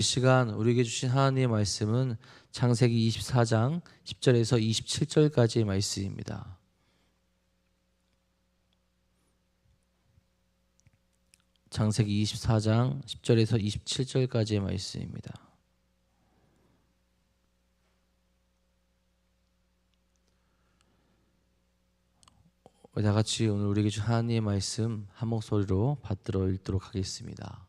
이 시간 우리에게 주신 하나님의 말씀은 창세기 24장 10절에서 27절까지의 말씀입니다. 창세기 24장 10절에서 27절까지의 말씀입니다. 다 같이 오늘 우리에게 주신 하나님의 말씀 한 목소리로 받들어 읽도록 하겠습니다.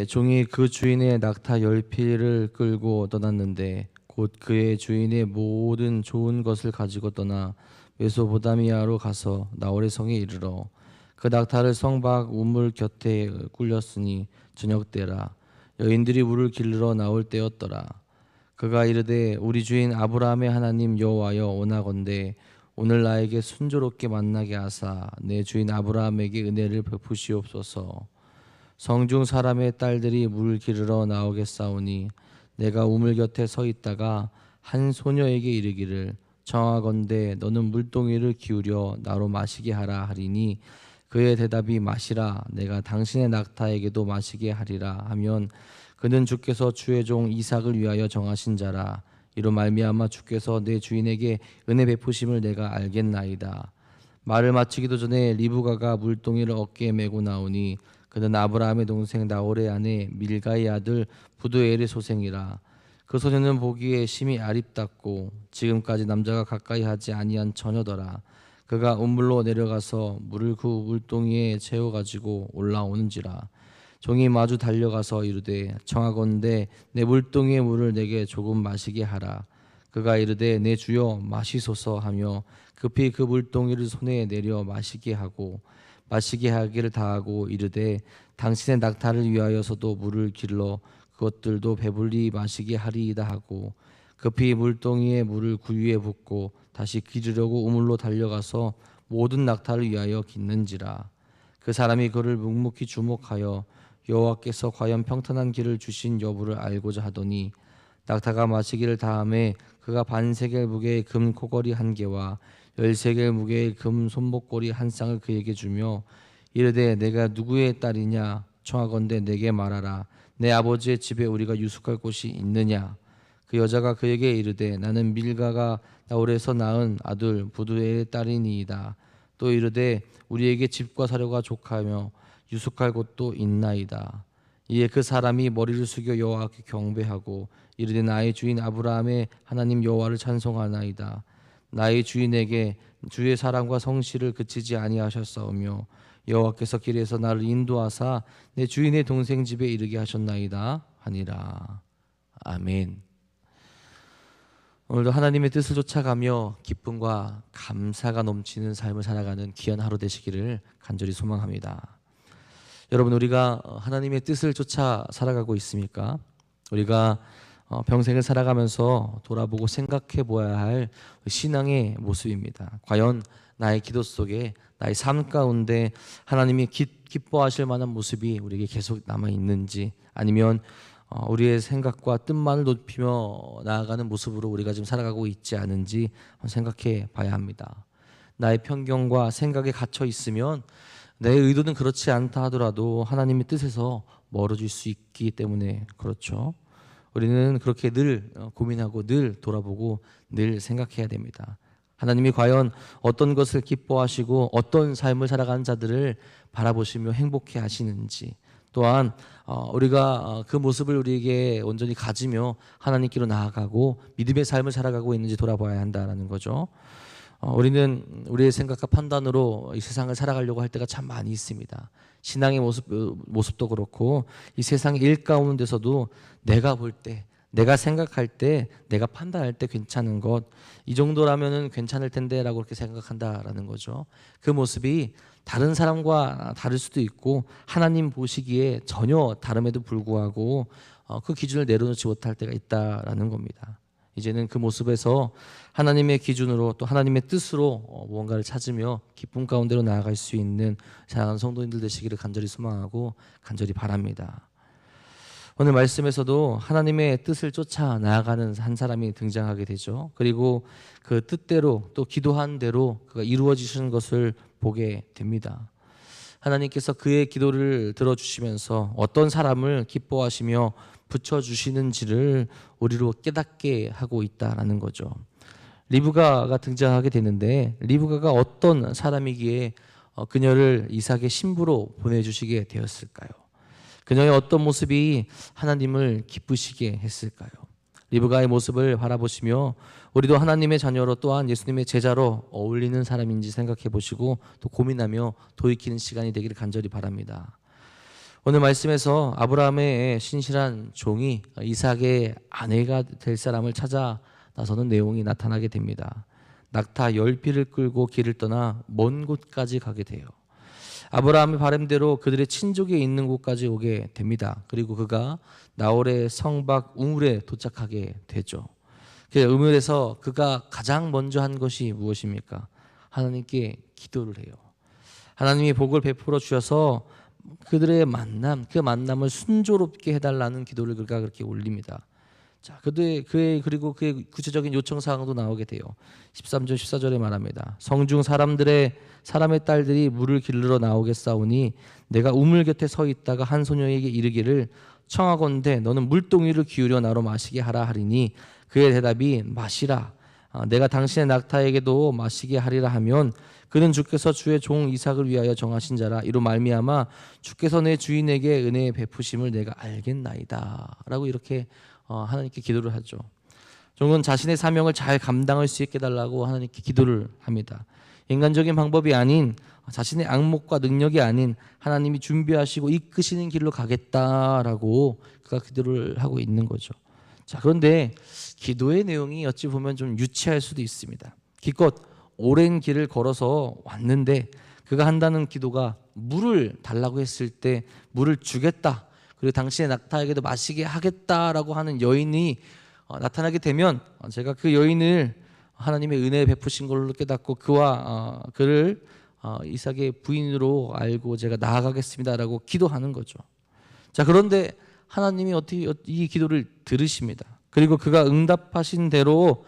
종이 그 주인의 낙타 10匹를 끌고 떠났는데 곧 그의 주인의 모든 좋은 것을 가지고 떠나 메소포타미아로 가서 나홀의 성에 이르러 그 낙타를 성 밖 우물 곁에 굴렸으니 저녁 때라. 여인들이 물을 길러 나올 때였더라. 그가 이르되 우리 주인 아브라함의 하나님 여호와여 원하건대 오늘 나에게 순조롭게 만나게 하사 내 주인 아브라함에게 은혜를 베푸시옵소서. 성중 사람의 딸들이 물 기르러 나오겠사오니 내가 우물 곁에 서 있다가 한 소녀에게 이르기를 청하건대 너는 물동이를 기울여 나로 마시게 하라 하리니 그의 대답이 마시라 내가 당신의 낙타에게도 마시게 하리라 하면 그는 주께서 주의 종 이삭을 위하여 정하신 자라. 이로 말미암아 주께서 내 주인에게 은혜 베푸심을 내가 알겠나이다. 말을 마치기도 전에 리브가가 물동이를 어깨에 메고 나오니 그는 아브라함의 동생 나홀의 아내 밀가의 아들 부두엘의 소생이라. 그 소녀는 보기에 심히 아립답고 지금까지 남자가 가까이 하지 아니한 처녀더라. 그가 우물로 내려가서 물을 그 물동이에 채워 가지고 올라오는지라. 종이 마주 달려가서 이르되 청하건대 내 물동이의 물을 내게 조금 마시게 하라. 그가 이르되 내 주여 마시소서 하며 급히 그 물동이를 손에 내려 마시게 하기를 다하고 이르되 당신의 낙타를 위하여서도 물을 길러 그것들도 배불리 마시게 하리이다 하고 급히 물동이에 물을 구유에 붓고 다시 기르려고 우물로 달려가서 모든 낙타를 위하여 깃는지라. 그 사람이 그를 묵묵히 주목하여 여호와께서 과연 평탄한 길을 주신 여부를 알고자 하더니 낙타가 마시기를 다함에 그가 반세겔 무게의 금 코걸이 1개와 10세겔 무게의 금 손목고리 1쌍을 그에게 주며 이르되 내가 누구의 딸이냐 청하건대 내게 말하라. 내 아버지의 집에 우리가 유숙할 곳이 있느냐. 그 여자가 그에게 이르되 나는 밀가가 나홀에서 낳은 아들 부두엘의 딸이니이다. 또 이르되 우리에게 집과 사료가 족하며 유숙할 곳도 있나이다. 이에 그 사람이 머리를 숙여 여호와께 경배하고 이르되 나의 주인 아브라함의 하나님 여호와를 찬송하나이다. 나의 주인에게 주의 사랑과 성실을 그치지 아니하셨사오며 여호와께서 길에서 나를 인도하사 내 주인의 동생 집에 이르게 하셨나이다 하니라. 아멘. 오늘도 하나님의 뜻을 쫓아가며 기쁨과 감사가 넘치는 삶을 살아가는 귀한 하루 되시기를 간절히 소망합니다. 여러분, 우리가 하나님의 뜻을 쫓아 살아가고 있습니까? 우리가 평생을 살아가면서 돌아보고 생각해 보아야 할 신앙의 모습입니다. 과연 나의 기도 속에 나의 삶 가운데 하나님이 기뻐하실 만한 모습이 우리에게 계속 남아 있는지, 아니면 우리의 생각과 뜻만을 높이며 나아가는 모습으로 우리가 지금 살아가고 있지 않은지 생각해 봐야 합니다. 나의 편견과 생각에 갇혀 있으면 내 의도는 그렇지 않다 하더라도 하나님의 뜻에서 멀어질 수 있기 때문에 그렇죠. 우리는 그렇게 늘 고민하고 늘 돌아보고 늘 생각해야 됩니다. 하나님이 과연 어떤 것을 기뻐하시고 어떤 삶을 살아가는 자들을 바라보시며 행복해 하시는지, 또한 우리가 그 모습을 우리에게 온전히 가지며 하나님께로 나아가고 믿음의 삶을 살아가고 있는지 돌아봐야 한다는 거죠. 우리는 우리의 생각과 판단으로 이 세상을 살아가려고 할 때가 참 많이 있습니다. 신앙의 모습도 그렇고 이 세상의 일 가운데서도 내가 볼 때, 내가 생각할 때, 내가 판단할 때 괜찮은 것, 이 정도라면은 괜찮을 텐데라고 그렇게 생각한다라는 거죠. 그 모습이 다른 사람과 다를 수도 있고 하나님 보시기에 전혀 다름에도 불구하고 그 기준을 내려놓지 못할 때가 있다라는 겁니다. 이제는 그 모습에서 하나님의 기준으로 또 하나님의 뜻으로 무언가를 찾으며 기쁨 가운데로 나아갈 수 있는 사랑하는 성도님들 되시기를 간절히 소망하고 간절히 바랍니다. 오늘 말씀에서도 하나님의 뜻을 쫓아 나아가는 한 사람이 등장하게 되죠. 그리고 그 뜻대로 또 기도한 대로 그가 이루어지시는 것을 보게 됩니다. 하나님께서 그의 기도를 들어주시면서 어떤 사람을 기뻐하시며 붙여주시는지를 우리로 깨닫게 하고 있다라는 거죠. 리브가가 등장하게 되는데, 리브가가 어떤 사람이기에 그녀를 이삭의 신부로 보내주시게 되었을까요? 그녀의 어떤 모습이 하나님을 기쁘시게 했을까요? 리브가의 모습을 바라보시며 우리도 하나님의 자녀로 또한 예수님의 제자로 어울리는 사람인지 생각해 보시고 또 고민하며 돌이키는 시간이 되기를 간절히 바랍니다. 오늘 말씀에서 아브라함의 신실한 종이 이삭의 아내가 될 사람을 찾아 나서는 내용이 나타나게 됩니다. 낙타 10피를 끌고 길을 떠나 먼 곳까지 가게 돼요. 아브라함의 바람대로 그들의 친족이 있는 곳까지 오게 됩니다. 그리고 그가 나홀의 성박 우물에 도착하게 되죠. 그 우물에서 그가 가장 먼저 한 것이 무엇입니까? 하나님께 기도를 해요. 하나님이 복을 베풀어 주셔서 그들의 만남, 그 만남을 순조롭게 해달라는 기도를 그가 그렇게 올립니다. 자, 그리고 그의 구체적인 요청 사항도 나오게 돼요. 13절 14절에 말합니다. 성중 사람의 딸들이 물을 길르러 나오겠사오니 내가 우물 곁에 서 있다가 한 소녀에게 이르기를 청하건대 너는 물동이를 기울여 나로 마시게 하라 하리니 그의 대답이 마시라. 내가 당신의 낙타에게도 마시게 하리라 하면 그는 주께서 주의 종 이삭을 위하여 정하신 자라. 이로 말미암아 주께서 내 주인에게 은혜의 베푸심을 내가 알겠나이다. 라고 이렇게 하나님께 기도를 하죠. 종은 자신의 사명을 잘 감당할 수 있게 달라고 하나님께 기도를 합니다. 인간적인 방법이 아닌, 자신의 악목과 능력이 아닌 하나님이 준비하시고 이끄시는 길로 가겠다라고 그가 기도를 하고 있는 거죠. 자, 그런데 기도의 내용이 어찌 보면 좀 유치할 수도 있습니다. 기껏 오랜 길을 걸어서 왔는데 그가 한다는 기도가 물을 달라고 했을 때 물을 주겠다, 그리고 당신의 낙타에게도 마시게 하겠다라고 하는 여인이 나타나게 되면 제가 그 여인을 하나님의 은혜 베푸신 걸로 깨닫고 그를 이삭의 부인으로 알고 제가 나아가겠습니다라고 기도하는 거죠. 자, 그런데 하나님이 어떻게 이 기도를 들으십니다. 그리고 그가 응답하신 대로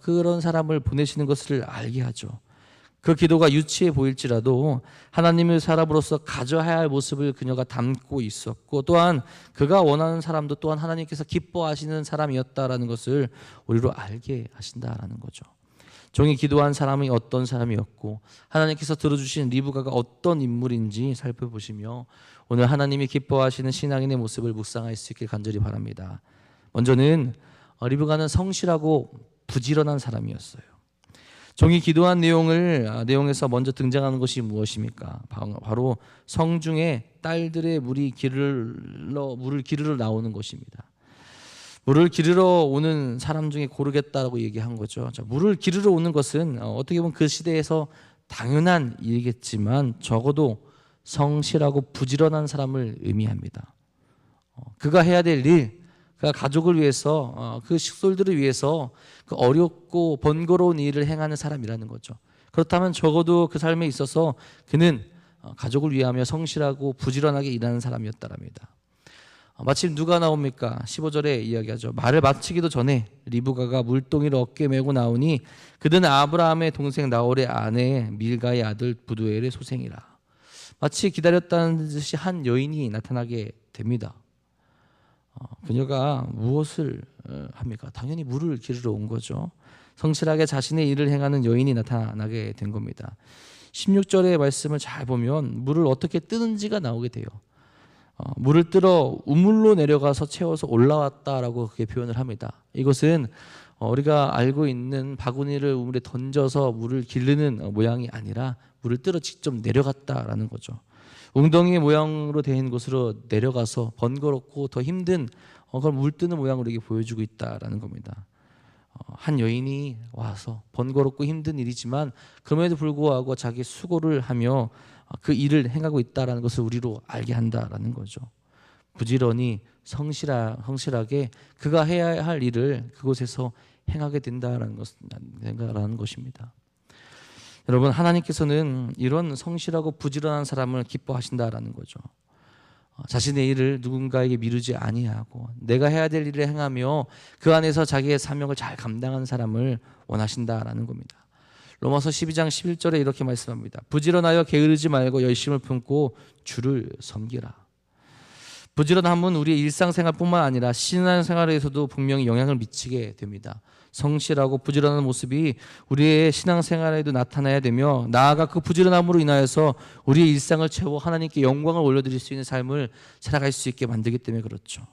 그런 사람을 보내시는 것을 알게 하죠. 그 기도가 유치해 보일지라도 하나님의 사람으로서 가져야 할 모습을 그녀가 담고 있었고, 또한 그가 원하는 사람도 또한 하나님께서 기뻐하시는 사람이었다라는 것을 우리로 알게 하신다라는 거죠. 종이 기도한 사람이 어떤 사람이었고 하나님께서 들어주신 리브가가 어떤 인물인지 살펴보시며 오늘 하나님이 기뻐하시는 신앙인의 모습을 묵상할 수 있길 간절히 바랍니다. 먼저는 리브가는 성실하고 부지런한 사람이었어요. 종이 기도한 내용에서 먼저 등장하는 것이 무엇입니까? 바로 성중에 딸들의 물을 기르러 나오는 것입니다. 물을 기르러 오는 사람 중에 고르겠다고 얘기한 거죠. 자, 물을 기르러 오는 것은 어떻게 보면 그 시대에서 당연한 일이겠지만 적어도 성실하고 부지런한 사람을 의미합니다. 그가 해야 될 일, 그가 가족을 위해서, 그 식솔들을 위해서 그 어렵고 번거로운 일을 행하는 사람이라는 거죠. 그렇다면 적어도 그 삶에 있어서 그는 가족을 위하며 성실하고 부지런하게 일하는 사람이었다랍니다. 마침 누가 나옵니까? 15절에 이야기하죠. 말을 마치기도 전에 리브가가 물동이를 어깨에 메고 나오니 그는 아브라함의 동생 나홀의 아내 밀가의 아들 부두엘의 소생이라. 마치 기다렸다는 듯이 한 여인이 나타나게 됩니다. 그녀가 무엇을 합니까? 당연히 물을 기르러 온 거죠. 성실하게 자신의 일을 행하는 여인이 나타나게 된 겁니다. 16절의 말씀을 잘 보면 물을 어떻게 뜨는지가 나오게 돼요. 물을 뜨러 우물로 내려가서 채워서 올라왔다라고 그렇게 표현을 합니다. 이것은 우리가 알고 있는 바구니를 우물에 던져서 물을 기르는 모양이 아니라 물을 뜨러 직접 내려갔다라는 거죠. 웅덩이 모양으로 된 곳으로 내려가서 번거롭고 더 힘든 그걸 물 뜨는 모양으로 이게 보여주고 있다라는 겁니다. 한 여인이 와서 번거롭고 힘든 일이지만 그럼에도 불구하고 자기 수고를 하며 그 일을 행하고 있다라는 것을 우리로 알게 한다라는 거죠. 부지런히 성실하게 그가 해야 할 일을 그곳에서 행하게 된다라는 것입니다. 여러분, 하나님께서는 이런 성실하고 부지런한 사람을 기뻐하신다라는 거죠. 자신의 일을 누군가에게 미루지 아니하고 내가 해야 될 일을 행하며 그 안에서 자기의 사명을 잘 감당하는 사람을 원하신다라는 겁니다. 로마서 12장 11절에 이렇게 말씀합니다. 부지런하여 게으르지 말고 열심을 품고 주를 섬기라. 부지런함은 우리의 일상생활뿐만 아니라 신앙생활에서도 분명히 영향을 미치게 됩니다. 성실하고 부지런한 모습이 우리의 신앙생활에도 나타나야 되며, 나아가 그 부지런함으로 인하여서 우리의 일상을 채워 하나님께 영광을 올려드릴 수 있는 삶을 살아갈 수 있게 만들기 때문에 그렇죠.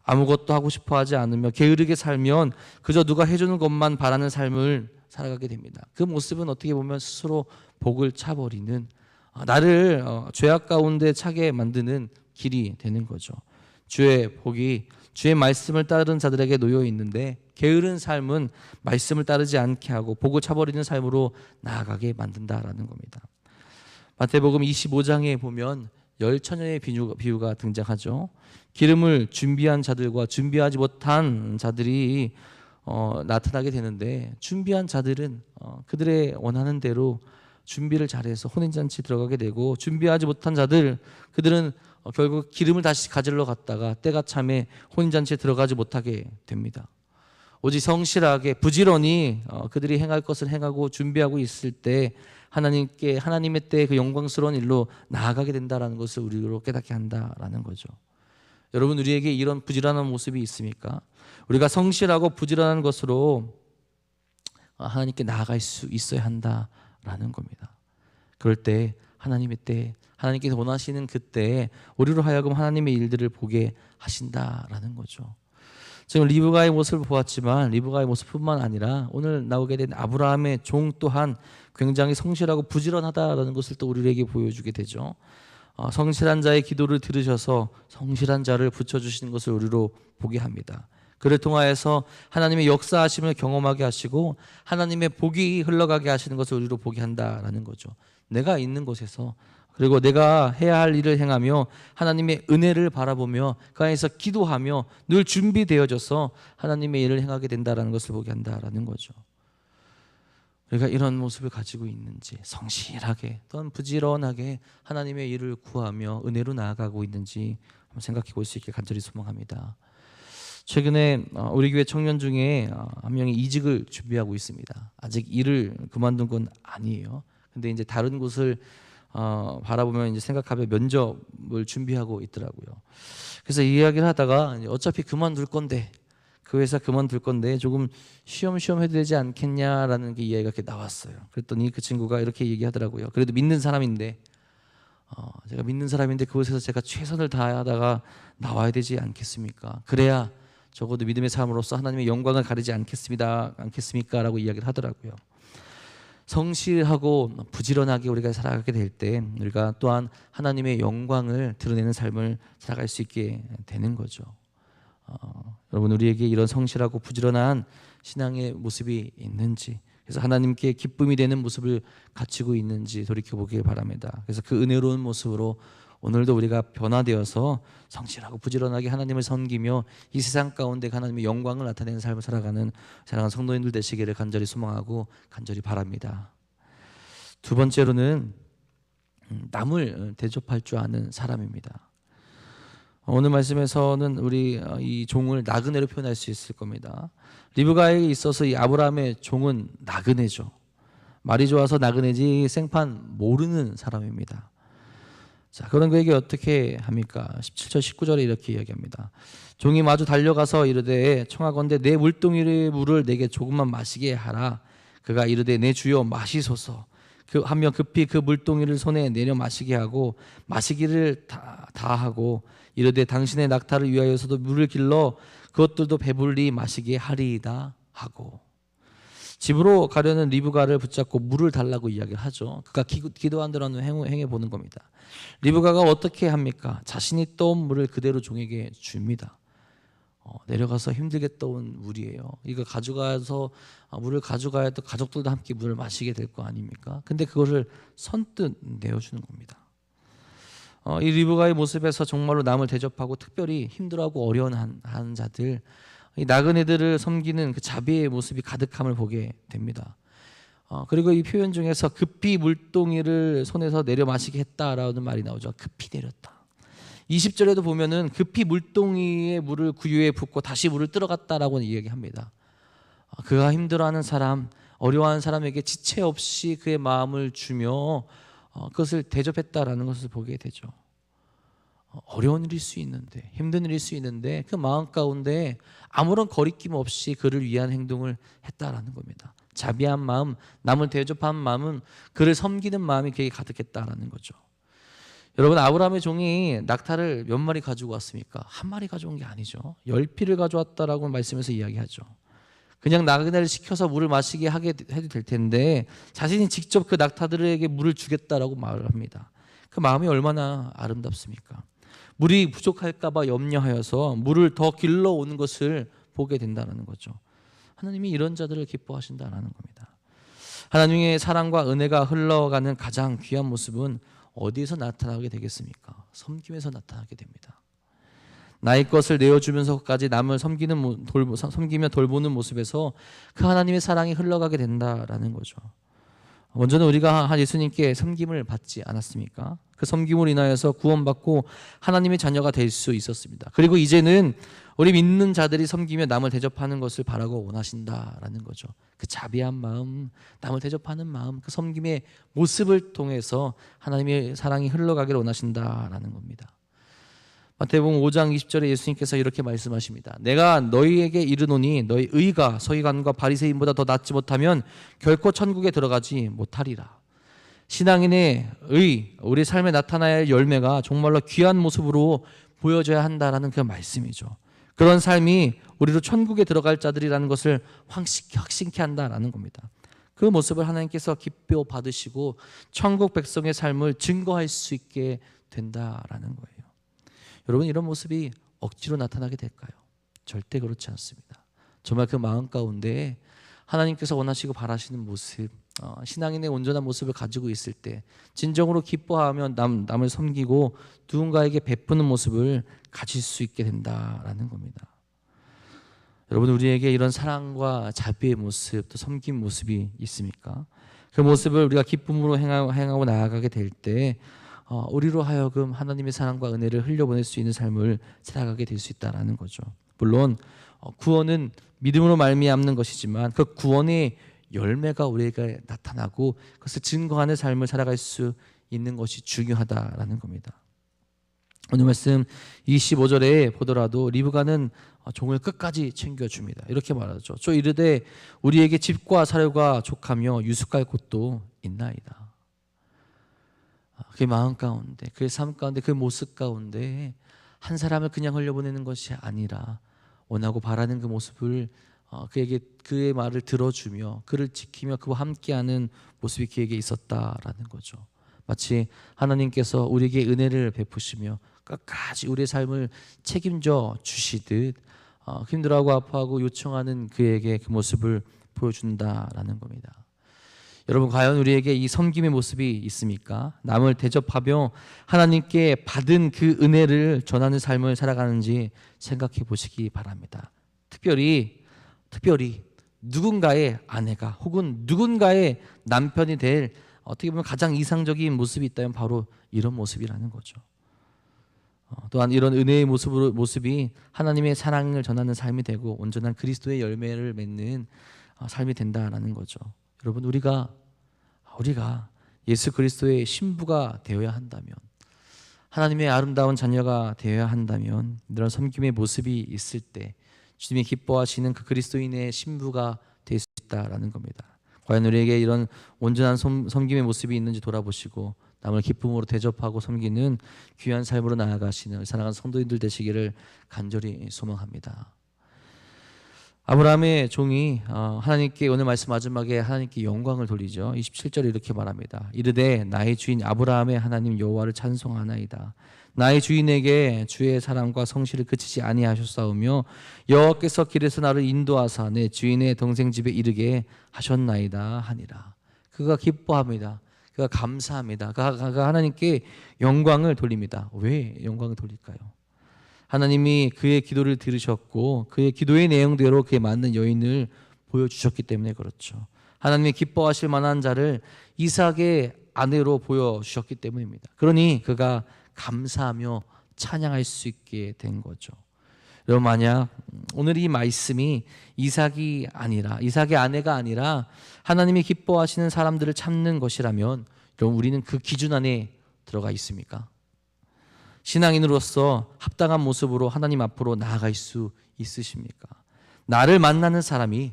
아무것도 하고 싶어 하지 않으며 게으르게 살면 그저 누가 해주는 것만 바라는 삶을 살아가게 됩니다. 그 모습은 어떻게 보면 스스로 복을 차버리는, 나를 죄악 가운데 차게 만드는 길이 되는 거죠. 주의 복이 주의 말씀을 따르는 자들에게 놓여 있는데, 게으른 삶은 말씀을 따르지 않게 하고 복을 차버리는 삶으로 나아가게 만든다라는 겁니다. 마태복음 25장에 보면 열처녀의 비유가 등장하죠. 기름을 준비한 자들과 준비하지 못한 자들이 나타나게 되는데, 준비한 자들은 그들의 원하는 대로 준비를 잘해서 혼인잔치 들어가게 되고, 준비하지 못한 자들, 그들은 결국 기름을 다시 가지러 갔다가 때가 참에 혼인잔치에 들어가지 못하게 됩니다. 오직 성실하게 부지런히 그들이 행할 것을 행하고 준비하고 있을 때 하나님의 때 그 영광스러운 일로 나아가게 된다라는 것을 우리로 깨닫게 한다라는 거죠. 여러분, 우리에게 이런 부지런한 모습이 있습니까? 우리가 성실하고 부지런한 것으로 하나님께 나아갈 수 있어야 한다라는 겁니다. 그럴 때 하나님의 때, 하나님께서 원하시는 그때 우리로 하여금 하나님의 일들을 보게 하신다라는 거죠. 지금 리브가의 모습을 보았지만 리브가의 모습뿐만 아니라 오늘 나오게 된 아브라함의 종 또한 굉장히 성실하고 부지런하다라는 것을 또 우리에게 보여주게 되죠. 성실한 자의 기도를 들으셔서 성실한 자를 붙여주시는 것을 우리로 보게 합니다. 그를 통하여서 하나님의 역사하심을 경험하게 하시고 하나님의 복이 흘러가게 하시는 것을 우리로 보게 한다라는 거죠. 내가 있는 곳에서, 그리고 내가 해야 할 일을 행하며 하나님의 은혜를 바라보며 그 안에서 기도하며 늘 준비되어져서 하나님의 일을 행하게 된다라는 것을 보게 한다라는 거죠. 우리가 이런 모습을 가지고 있는지, 성실하게 또는 부지런하게 하나님의 일을 구하며 은혜로 나아가고 있는지 한번 생각해 볼 수 있게 간절히 소망합니다. 최근에 우리 교회 청년 중에 한 명이 이직을 준비하고 있습니다. 아직 일을 그만둔 건 아니에요. 근데 이제 다른 곳을 바라보면 이제 생각하면 면접을 준비하고 있더라고요. 그래서 이 이야기를 하다가 어차피 그만둘 건데, 그 회사 그만둘 건데 조금 쉬엄쉬엄 해도 되지 않겠냐라는 게 이야기가 이렇게 나왔어요. 그랬더니 그 친구가 이렇게 얘기하더라고요. 그래도 믿는 사람인데 제가 믿는 사람인데 그곳에서 제가 최선을 다하다가 나와야 되지 않겠습니까? 그래야 적어도 믿음의 삶으로서 하나님의 영광을 가리지 않겠습니까? 라고 이야기를 하더라고요. 성실하고 부지런하게 우리가 살아가게 될 때 우리가 또한 하나님의 영광을 드러내는 삶을 살아갈 수 있게 되는 거죠. 여러분, 우리에게 이런 성실하고 부지런한 신앙의 모습이 있는지, 그래서 하나님께 기쁨이 되는 모습을 갖추고 있는지 돌이켜보길 바랍니다. 그래서 그 은혜로운 모습으로 오늘도 우리가 변화되어서 성실하고 부지런하게 하나님을 섬기며 이 세상 가운데 하나님의 영광을 나타내는 삶을 살아가는 사랑하는 성도님들 되시기를 간절히 소망하고 간절히 바랍니다. 두 번째로는 남을 대접할 줄 아는 사람입니다. 오늘 말씀에서는 우리 이 종을 나그네로 표현할 수 있을 겁니다. 리브가에게 있어서 이 아브라함의 종은 나그네죠. 말이 좋아서 나그네지 생판 모르는 사람입니다. 자, 그런 그에게 어떻게 합니까? 17절 19절에 이렇게 이야기합니다. 종이 마주 달려가서 이르되 청하건대 내 물동이의 물을 내게 조금만 마시게 하라. 그가 이르되 내 주여 마시소서. 하며 급히 그 물동이를 손에 내려 마시게 하고 마시기를 다 하고 이르되 당신의 낙타를 위하여서도 물을 길러 그것들도 배불리 마시게 하리이다 하고, 집으로 가려는 리브가를 붙잡고 물을 달라고 이야기를 하죠. 그가 기도한 대로 행해 보는 겁니다. 리브가가 어떻게 합니까? 자신이 떠온 물을 그대로 종에게 줍니다. 내려가서 힘들게 떠온 물이에요. 이거 가져가서 물을 가져가야 또 가족들도 함께 물을 마시게 될 거 아닙니까? 근데 그거를 선뜻 내어주는 겁니다. 이 리브가의 모습에서 정말로 남을 대접하고 특별히 힘들어하고 어려운 한 자들, 이 나그네들을 섬기는 그 자비의 모습이 가득함을 보게 됩니다. 그리고 이 표현 중에서 급히 물동이를 손에서 내려 마시게 했다라는 말이 나오죠. 급히 내렸다. 20절에도 보면은 급히 물동이에 물을 구유에 붓고 다시 물을 들어갔다라고 이야기합니다. 그가 힘들어하는 사람, 어려워하는 사람에게 지체 없이 그의 마음을 주며 그것을 대접했다라는 것을 보게 되죠. 어려운 일일 수 있는데, 힘든 일일 수 있는데 그 마음 가운데 아무런 거리낌 없이 그를 위한 행동을 했다라는 겁니다. 자비한 마음, 남을 대접한 마음은 그를 섬기는 마음이 그에게 가득했다라는 거죠. 여러분, 아브라함의 종이 낙타를 몇 마리 가지고 왔습니까? 한 마리 가져온 게 아니죠. 10피를 가져왔다라고 말씀에서 이야기하죠. 그냥 나그네를 시켜서 물을 마시게 해도 될 텐데 자신이 직접 그 낙타들에게 물을 주겠다라고 말을 합니다. 그 마음이 얼마나 아름답습니까? 물이 부족할까 봐 염려하여서 물을 더 길러오는 것을 보게 된다는 거죠. 하나님이 이런 자들을 기뻐하신다는 겁니다. 하나님의 사랑과 은혜가 흘러가는 가장 귀한 모습은 어디에서 나타나게 되겠습니까? 섬김에서 나타나게 됩니다. 나의 것을 내어주면서까지 남을 섬기며 돌보는 모습에서 그 하나님의 사랑이 흘러가게 된다라는 거죠. 먼저는 우리가 예수님께 섬김을 받지 않았습니까? 그 섬김으로 인하여서 구원받고 하나님의 자녀가 될 수 있었습니다. 그리고 이제는 우리 믿는 자들이 섬기며 남을 대접하는 것을 바라고 원하신다라는 거죠. 그 자비한 마음, 남을 대접하는 마음, 그 섬김의 모습을 통해서 하나님의 사랑이 흘러가기를 원하신다라는 겁니다. 마태복음 5장 20절에 예수님께서 이렇게 말씀하십니다. 내가 너희에게 이르노니 너희 의가 서기관과 바리새인보다 더 낫지 못하면 결코 천국에 들어가지 못하리라. 신앙인의 우리 삶에 나타나야 할 열매가 정말로 귀한 모습으로 보여져야 한다라는 그 말씀이죠. 그런 삶이 우리로 천국에 들어갈 자들이라는 것을 확신케 한다라는 겁니다. 그 모습을 하나님께서 기뻐 받으시고 천국 백성의 삶을 증거할 수 있게 된다라는 거예요. 여러분, 이런 모습이 억지로 나타나게 될까요? 절대 그렇지 않습니다. 정말 그 마음 가운데 하나님께서 원하시고 바라시는 모습, 신앙인의 온전한 모습을 가지고 있을 때 진정으로 기뻐하며 남을 섬기고 누군가에게 베푸는 모습을 가질 수 있게 된다라는 겁니다. 여러분, 우리에게 이런 사랑과 자비의 모습, 또 섬김 모습이 있습니까? 그 모습을 우리가 기쁨으로 행하고 나아가게 될 때 우리로 하여금 하나님의 사랑과 은혜를 흘려보낼 수 있는 삶을 살아가게 될 수 있다는 거죠. 물론 구원은 믿음으로 말미암는 것이지만 그 구원의 열매가 우리에게 나타나고 그것을 증거하는 삶을 살아갈 수 있는 것이 중요하다라는 겁니다. 오늘 말씀 25절에 보더라도 리브가는 종을 끝까지 챙겨줍니다. 이렇게 말하죠. 저 이르되 우리에게 집과 사료가 족하며 유숙할 곳도 있나이다. 그 마음 가운데, 그 삶 가운데, 그 모습 가운데 한 사람을 그냥 흘려보내는 것이 아니라 원하고 바라는 그 모습을 그에게 그의 말을 들어주며 그를 지키며 그와 함께하는 모습이 그에게 있었다라는 거죠. 마치 하나님께서 우리에게 은혜를 베푸시며 끝까지 우리의 삶을 책임져 주시듯 힘들어하고 아파하고 요청하는 그에게 그 모습을 보여준다라는 겁니다. 여러분, 과연 우리에게 이 섬김의 모습이 있습니까? 남을 대접하며 하나님께 받은 그 은혜를 전하는 삶을 살아가는지 생각해 보시기 바랍니다. 특별히 누군가의 아내가 혹은 누군가의 남편이 될 어떻게 보면 가장 이상적인 모습이 있다면 바로 이런 모습이라는 거죠. 또한 이런 은혜의 모습이 하나님의 사랑을 전하는 삶이 되고 온전한 그리스도의 열매를 맺는 삶이 된다라는 거죠. 여러분, 우리가 예수 그리스도의 신부가 되어야 한다면, 하나님의 아름다운 자녀가 되어야 한다면 이런 섬김의 모습이 있을 때 주님이 기뻐하시는 그 그리스도인의 신부가 될 수 있다라는 겁니다. 과연 우리에게 이런 온전한 섬김의 모습이 있는지 돌아보시고 남을 기쁨으로 대접하고 섬기는 귀한 삶으로 나아가시는 사랑하는 성도님들 되시기를 간절히 소망합니다. 아브라함의 종이 하나님께 오늘 말씀 마지막에 하나님께 영광을 돌리죠. 27절에 이렇게 말합니다. 이르되 나의 주인 아브라함의 하나님 여호와를 찬송하나이다. 나의 주인에게 주의 사랑과 성실을 그치지 아니하셨사오며 여호와께서 길에서 나를 인도하사 내 주인의 동생 집에 이르게 하셨나이다 하니라. 그가 기뻐합니다. 그가 감사합니다. 그가 하나님께 영광을 돌립니다. 왜 영광을 돌릴까요? 하나님이 그의 기도를 들으셨고 그의 기도의 내용대로 그에 맞는 여인을 보여주셨기 때문에 그렇죠. 하나님이 기뻐하실 만한 자를 이삭의 아내로 보여주셨기 때문입니다. 그러니 그가 감사하며 찬양할 수 있게 된 거죠. 여러분, 만약 오늘 이 말씀이 이삭의 아내가 아니라 하나님이 기뻐하시는 사람들을 찾는 것이라면, 여러분, 우리는 그 기준 안에 들어가 있습니까? 신앙인으로서 합당한 모습으로 하나님 앞으로 나아갈 수 있으십니까? 나를 만나는 사람이,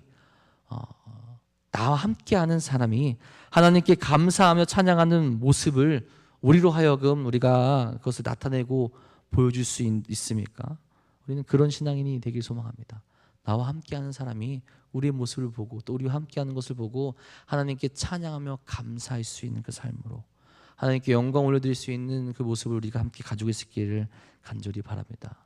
나와 함께하는 사람이 하나님께 감사하며 찬양하는 모습을 우리로 하여금 우리가 그것을 나타내고 보여줄 수 있습니까? 우리는 그런 신앙인이 되길 소망합니다. 나와 함께하는 사람이 우리의 모습을 보고 또 우리와 함께하는 것을 보고 하나님께 찬양하며 감사할 수 있는 그 삶으로 하나님께 영광 올려드릴 수 있는 그 모습을 우리가 함께 가지고 있기를 간절히 바랍니다.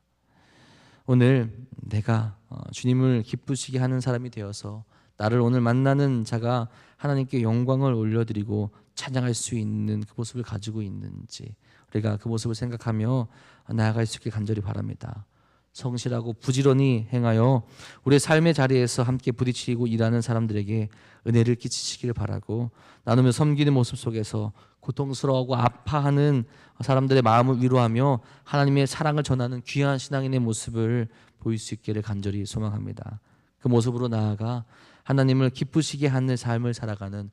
오늘 내가 주님을 기쁘시게 하는 사람이 되어서 나를 오늘 만나는 자가 하나님께 영광을 올려드리고 찬양할 수 있는 그 모습을 가지고 있는지 우리가 그 모습을 생각하며 나아갈 수 있길 간절히 바랍니다. 성실하고 부지런히 행하여 우리의 삶의 자리에서 함께 부딪히고 일하는 사람들에게 은혜를 끼치시길 바라고, 나누며 섬기는 모습 속에서 고통스러워하고 아파하는 사람들의 마음을 위로하며 하나님의 사랑을 전하는 귀한 신앙인의 모습을 보일 수 있기를 간절히 소망합니다. 그 모습으로 나아가 하나님을 기쁘시게 하는 삶을 살아가는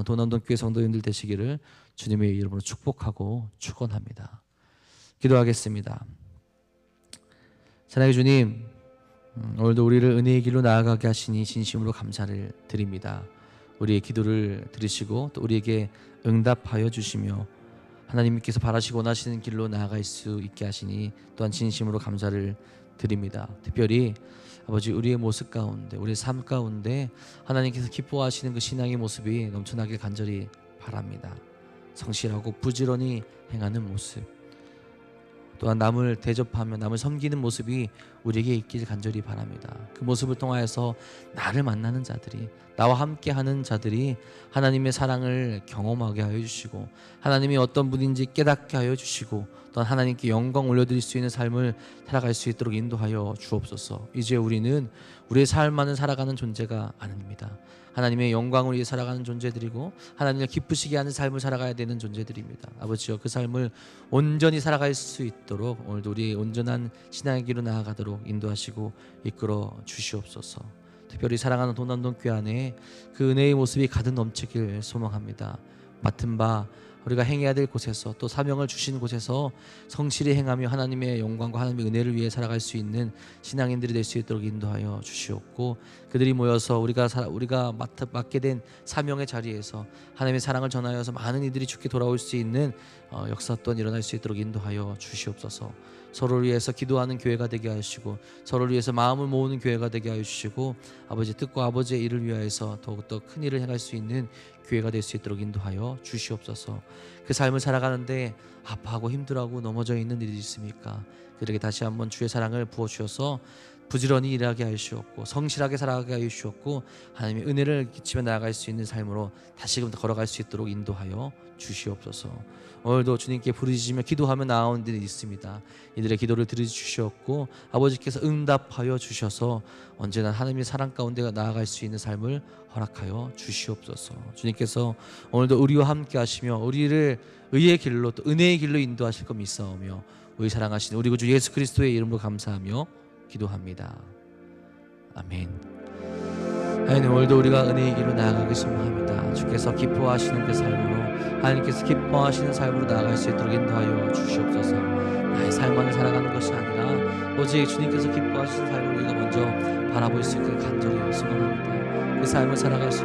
도남동교회 성도님들 되시기를 주님의 이름으로 축복하고 축원합니다. 기도하겠습니다. 사랑의 주님, 오늘도 우리를 은혜의 길로 나아가게 하시니 진심으로 감사를 드립니다. 우리의 기도를 들으시고 또 우리에게 응답하여 주시며 하나님께서 바라시고 원하시는 길로 나아갈 수 있게 하시니 또한 진심으로 감사를 드립니다. 특별히 아버지, 우리의 모습 가운데, 우리의 삶 가운데 하나님께서 기뻐하시는 그 신앙의 모습이 넘쳐나길 간절히 바랍니다. 성실하고 부지런히 행하는 모습, 또한 남을 대접하며 남을 섬기는 모습이 우리에게 있길 간절히 바랍니다. 그 모습을 통하여서 나를 만나는 자들이, 나와 함께하는 자들이 하나님의 사랑을 경험하게 하여 주시고 하나님이 어떤 분인지 깨닫게 하여 주시고 또한 하나님께 영광 올려드릴 수 있는 삶을 살아갈 수 있도록 인도하여 주옵소서. 이제 우리는 우리의 삶만을 살아가는 존재가 아닙니다. 하나님의 영광을 위해 살아가는 존재들이고 하나님을 기쁘시게 하는 삶을 살아가야 되는 존재들입니다. 아버지여, 그 삶을 온전히 살아갈 수 있도록 오늘도 우리의 온전한 신앙의 길로 나아가도록 인도하시고 이끌어 주시옵소서. 특별히 사랑하는 도남동교회 안에 그 은혜의 모습이 가득 넘치길 소망합니다. 맡은 바 우리가 행해야 될 곳에서 또 사명을 주신 곳에서 성실히 행하며 하나님의 영광과 하나님의 은혜를 위해 살아갈 수 있는 신앙인들이 될 수 있도록 인도하여 주시옵고, 그들이 모여서 우리가 맡게 된 사명의 자리에서 하나님의 사랑을 전하여서 많은 이들이 주께 돌아올 수 있는 역사 또한 일어날 수 있도록 인도하여 주시옵소서. 서로를 위해서 기도하는 교회가 되게 하시고 서로를 위해서 마음을 모으는 교회가 되게 하여 주시고 아버지 뜻과 아버지의 일을 위하여서 더욱더 큰 일을 행할 수 있는 교회가 될 수 있도록 인도하여 주시옵소서. 그 삶을 살아가는데 아파하고 힘들어하고 넘어져 있는 일이 있습니까? 그들에게 다시 한번 주의 사랑을 부어주셔서 부지런히 일하게 하시옵고 성실하게 살아가게 하시옵고 하나님의 은혜를 끼치며 나아갈 수 있는 삶으로 다시금 걸어갈 수 있도록 인도하여 주시옵소서. 오늘도 주님께 부르짖으며 기도하며 나아온 일이 있습니다. 이들의 기도를 들어주시옵고 아버지께서 응답하여 주셔서 언제나 하나님의 사랑 가운데 나아갈 수 있는 삶을 허락하여 주시옵소서. 주님께서 오늘도 우리와 함께 하시며 우리를 의의 길로 또 은혜의 길로 인도하실 것 믿사오며 우리 사랑하시는 우리 구주 예수 그리스도의 이름으로 감사하며 기도합니다. 아멘. 하나님, 오늘도 우리가 은혜의 길로 나아가기 소망합니다. 주께서 기뻐하시는 그 삶으로 하나님께서 기뻐하시는 삶으로 나아갈 수 있도록 인도하여 주시옵소서. 나의 삶만을 살아가는 것이 아니라 오직 주님께서 기뻐하시는 삶을 우리가 먼저 바라볼 수 있게 간절히 소망합니다. 그 삶을 살아갈 수